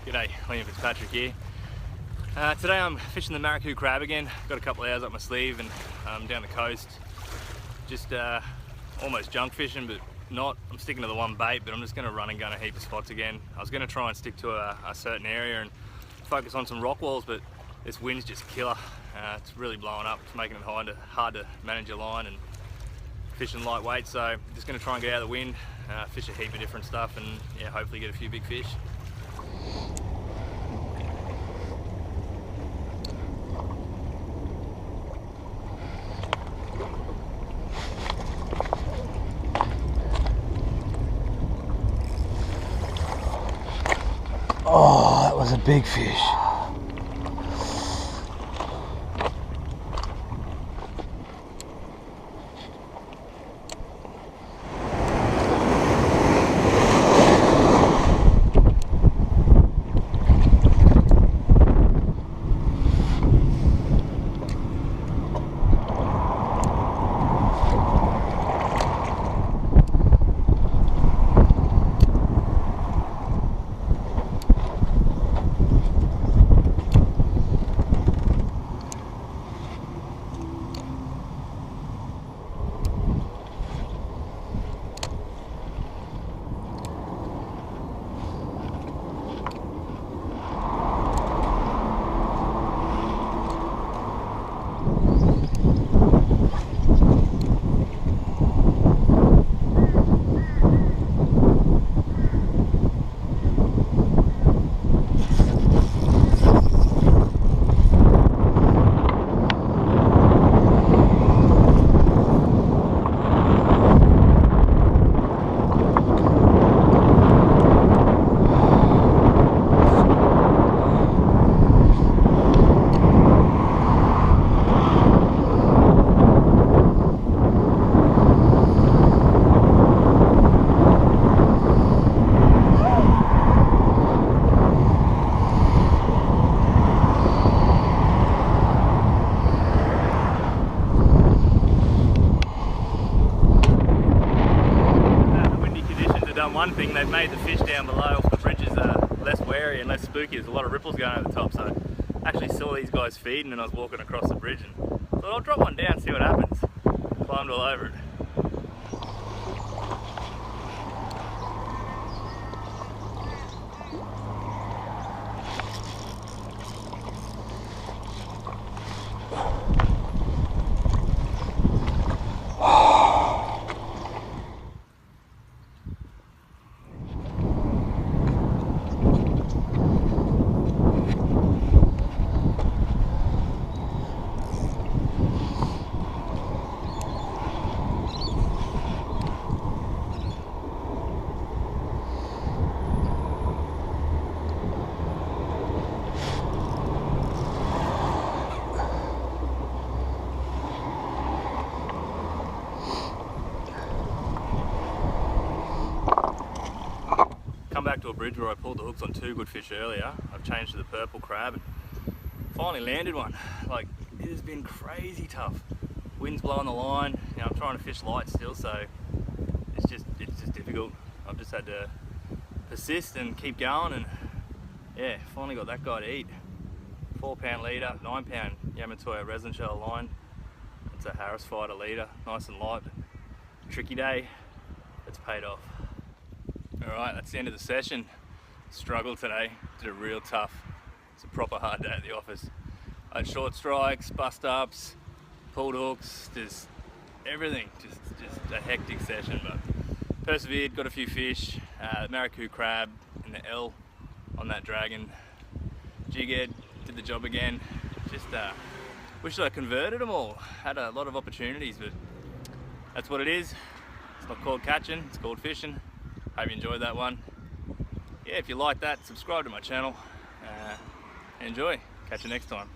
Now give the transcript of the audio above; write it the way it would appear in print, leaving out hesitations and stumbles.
G'day, Liam Fitzpatrick here. Today I'm fishing the Marukyu crab again. Got a couple of hours up my sleeve and I'm down the coast. Just almost junk fishing, but not. I'm sticking to the one bait, but I'm just going to run and gun a heap of spots again. I was going to try and stick to a certain area and focus on some rock walls, but this wind's just killer. It's really blowing up. It's making it hard to manage your line and fishing lightweight. So I'm just going to try and get out of the wind, fish a heap of different stuff, and yeah, hopefully get a few big fish. Oh, that was a big fish. One thing, they've made the fish down below off the bridges less wary and less spooky. There's a lot of ripples going over the top, so I actually saw these guys feeding and I was walking across the bridge and thought I'll drop one down, see what happens. Climbed all over it. Come back to a bridge where I pulled the hooks on two good fish earlier. I've changed to the purple crab and finally landed one. Like, it has been crazy tough. Wind's blowing the line. You know, I'm trying to fish light still, so it's just difficult. I've just had to persist and keep going, and yeah, finally got that guy to eat. 4-pound leader, 9-pound Yamatoya resin shell line. It's a Harris fighter leader, nice and light. Tricky day, it's paid off. Alright, that's the end of the session. Struggled today, did it real tough. It's a proper hard day at the office. I had short strikes, bust ups, pulled hooks, just everything. Just a hectic session, but persevered, got a few fish. Marukyu crab and the L on that dragon. Jig-head, did the job again. Just wish I converted them all. Had a lot of opportunities, but that's what it is. It's not called catching, it's called fishing. Hope you enjoyed that one. Yeah, if you like that, subscribe to my channel. Enjoy. Catch you next time.